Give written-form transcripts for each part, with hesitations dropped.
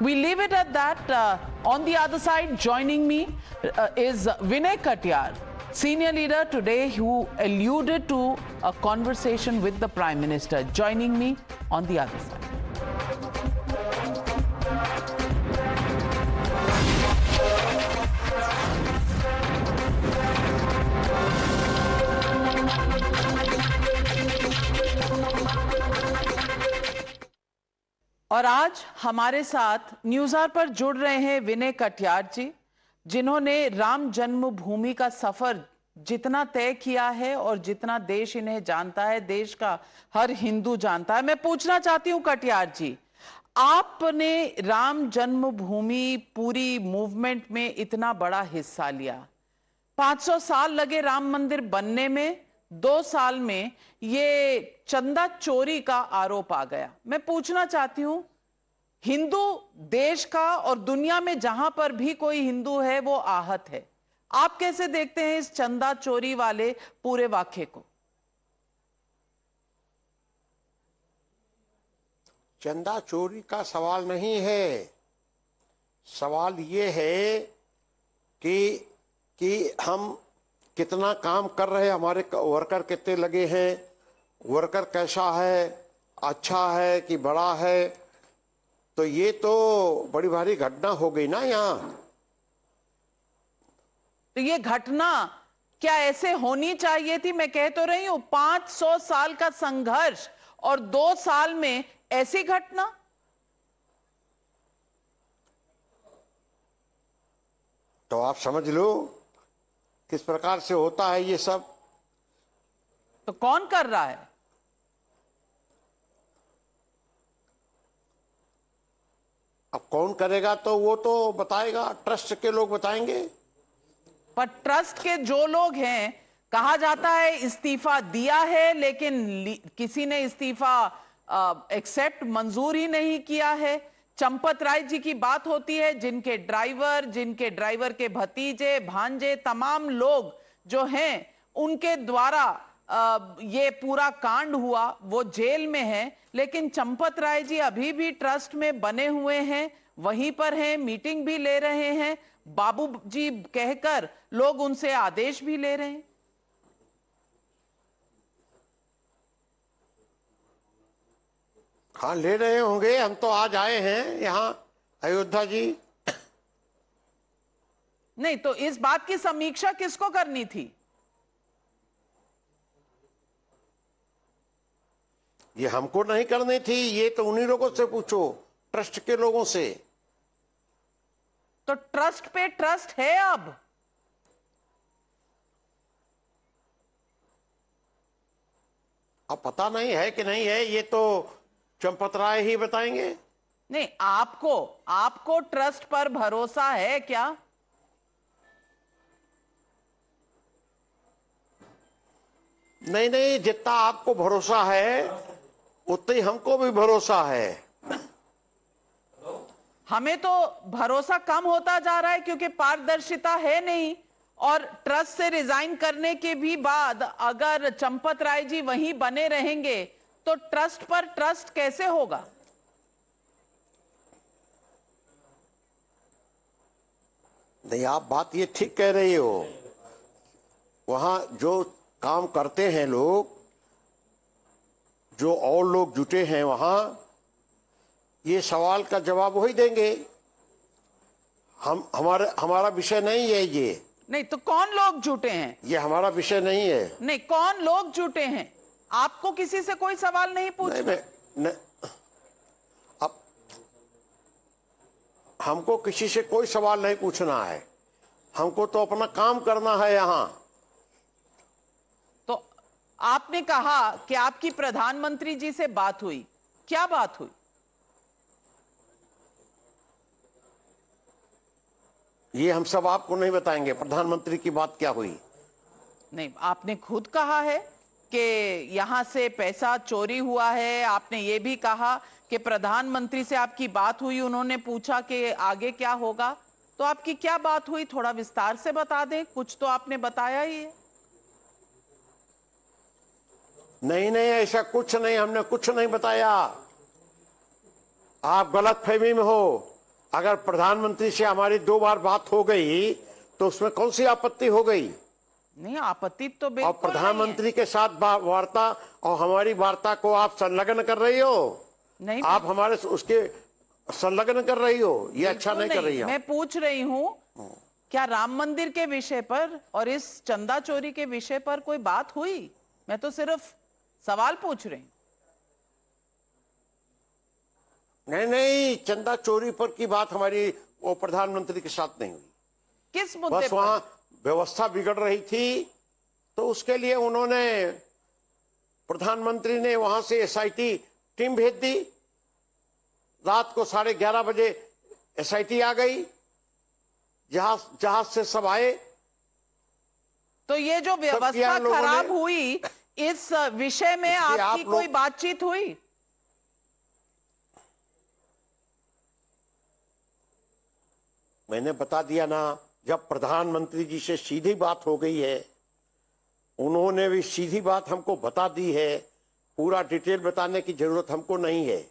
We leave it at that. On the other side, joining me is Vinay Katyar, senior leader today who alluded to a conversation with the Prime Minister. Joining me on the other side. और आज हमारे साथ news our पर जुड़ रहे हैं विनय कटियार जी, जिन्होंने राम जन्मभूमि का सफर जितना तय किया है और जितना देश इन्हें जानता है, देश का हर हिंदू जानता है। मैं पूछना चाहती हूं कटियार जी, आपने राम जन्मभूमि पूरी मूवमेंट में इतना बड़ा हिस्सा लिया, 500 साल लगे राम मंदिर बनने में, 2 साल में ये चंदा चोरी का आरोप आ गया। मैं पूछना चाहती हूं, हिंदू देश का और दुनिया में जहां पर भी कोई हिंदू है वो आहत है, आप कैसे देखते हैं इस चंदा चोरी वाले पूरे वाक्य को? चंदा चोरी का सवाल नहीं है, सवाल ये है कि हम कितना काम कर रहे हैं, हमारे वर्कर कितने लगे हैं, वर्कर कैसा है, अच्छा है कि बड़ा है। तो ये तो बड़ी भारी घटना हो गई ना यहाँ। तो ये घटना क्या ऐसे होनी चाहिए थी? मैं कह तो रही हूं 500 साल का संघर्ष और 2 साल में ऐसी घटना। तो आप समझ लो किस प्रकार से होता है ये सब। तो कौन कर रहा है? अब कौन करेगा तो वो तो बताएगा, ट्रस्ट के लोग बताएंगे। पर ट्रस्ट के जो लोग हैं, कहा जाता है इस्तीफा दिया है लेकिन किसी ने इस्तीफा एक्सेप्ट मंजूर ही नहीं किया है। चंपत राय जी की बात होती है, जिनके ड्राइवर के भतीजे भांजे तमाम लोग जो हैं उनके द्वारा ये पूरा कांड हुआ, वो जेल में हैं, लेकिन चंपत राय जी अभी भी ट्रस्ट में बने हुए हैं, वहीं पर हैं, मीटिंग भी ले रहे हैं, बाबू जी कहकर लोग उनसे आदेश भी ले रहे हैं। हाँ, ले रहे होंगे, हम तो आज आए हैं यहाँ अयोध्या जी। नहीं तो इस बात की समीक्षा किसको करनी थी? ये हमको नहीं करनी थी, ये तो उन्हीं लोगों से पूछो, ट्रस्ट के लोगों से। तो ट्रस्ट पे ट्रस्ट है अब पता नहीं है कि नहीं है, ये तो चंपत राय ही बताएंगे। नहीं, आपको ट्रस्ट पर भरोसा है क्या? नहीं, जितना आपको भरोसा है उतना ही हमको भी भरोसा है। हमें तो भरोसा कम होता जा रहा है क्योंकि पारदर्शिता है नहीं, और ट्रस्ट से रिजाइन करने के भी बाद अगर चंपत राय जी वहीं बने रहेंगे तो ट्रस्ट पर ट्रस्ट कैसे होगा? नहीं, आप बात ये ठीक कह रही हो, वहां जो काम करते हैं लोग, जो और लोग जुटे हैं वहां, ये सवाल का जवाब वही देंगे। हमारा विषय नहीं है ये। नहीं, तो कौन लोग जुटे हैं? ये हमारा विषय नहीं है। नहीं, कौन लोग जुटे हैं? आपको किसी से कोई सवाल नहीं पूछना? नहीं, अब हमको किसी से कोई सवाल नहीं पूछना है, हमको तो अपना काम करना है यहाँ। तो आपने कहा कि आपकी प्रधानमंत्री जी से बात हुई, क्या बात हुई? ये हम सब आपको नहीं बताएंगे, प्रधानमंत्री की बात क्या हुई। नहीं, आपने खुद कहा है कि यहां से पैसा चोरी हुआ है, आपने ये भी कहा कि प्रधानमंत्री से आपकी बात हुई, उन्होंने पूछा कि आगे क्या होगा। तो आपकी क्या बात हुई, थोड़ा विस्तार से बता दें, कुछ तो आपने बताया ही है। नहीं, ऐसा कुछ नहीं, हमने कुछ नहीं बताया। आप गलत फहमी में हो। अगर प्रधानमंत्री से हमारी 2 बार बात हो गई तो उसमें कौन सी आपत्ति हो गई? नहीं, आपत्ति तो और बिल्कुल नहीं है। प्रधानमंत्री के साथ वार्ता और हमारी वार्ता को आप संलग्न कर रही हो, नहीं, आप हमारे उसके संलग्न कर रही हो, ये अच्छा नहीं कर रही हो। मैं पूछ रही हूँ, क्या राम मंदिर के विषय पर और इस चंदा चोरी के विषय पर कोई बात हुई? मैं तो सिर्फ सवाल पूछ रही हूँ। नहीं, चंदा चोरी पर की बात हमारी वो प्रधानमंत्री के साथ नहीं हुई। किस मुद्दे बस पर? वहां व्यवस्था बिगड़ रही थी, तो उसके लिए उन्होंने, प्रधानमंत्री ने वहां से एसआईटी टीम भेज दी। रात को 11:30 बजे एसआईटी आ गई, जहाज से सब आए। तो ये जो व्यवस्था खराब हुई, इस विषय में आपकी कोई बातचीत हुई? मैंने बता दिया ना, जब प्रधानमंत्री जी से सीधी बात हो गई है, उन्होंने भी सीधी बात हमको बता दी है, पूरा डिटेल बताने की जरूरत हमको नहीं है।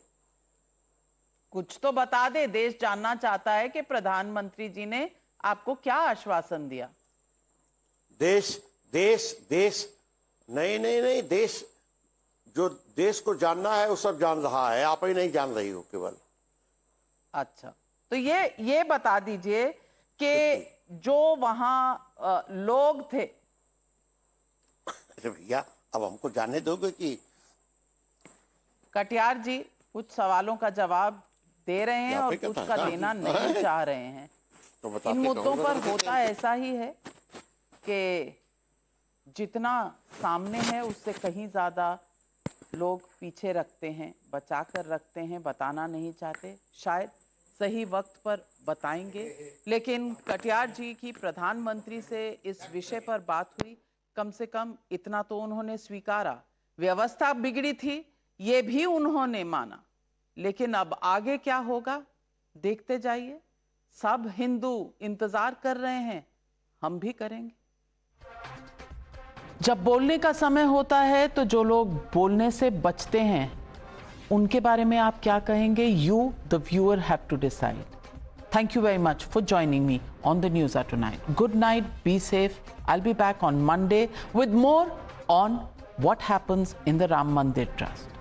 कुछ तो बता दे, देश जानना चाहता है कि प्रधानमंत्री जी ने आपको क्या आश्वासन दिया। देश नहीं, देश, जो देश को जानना है वो सब जान रहा है, आप ही नहीं जान रही हो केवल। अच्छा, तो ये बता दीजिए कि जो वहां लोग थे। अरे भैया, अब हमको जानने दोगे कि? कटियार जी कुछ सवालों का जवाब दे रहे हैं और कुछ का देना नहीं चाह रहे हैं। तो इन मुद्दों पर होता ऐसा ही है कि जितना सामने है उससे कहीं ज्यादा लोग पीछे रखते हैं, बचा कर रखते हैं, बताना नहीं चाहते। शायद सही वक्त पर बताएंगे, लेकिन कटियार जी की प्रधानमंत्री से इस विषय पर बात हुई, कम से कम इतना तो उन्होंने स्वीकारा। व्यवस्था बिगड़ी थी, ये भी उन्होंने माना, लेकिन अब आगे क्या होगा देखते जाइए। सब हिंदू इंतजार कर रहे हैं, हम भी करेंगे। जब बोलने का समय होता है तो जो लोग बोलने से बचते हैं उनके बारे में आप क्या कहेंगे? You the viewer have to decide. Thank you very much for joining me on the News at Tonight. Good night, be safe. I'll be back on Monday with more on what happens in the Ram Mandir Trust.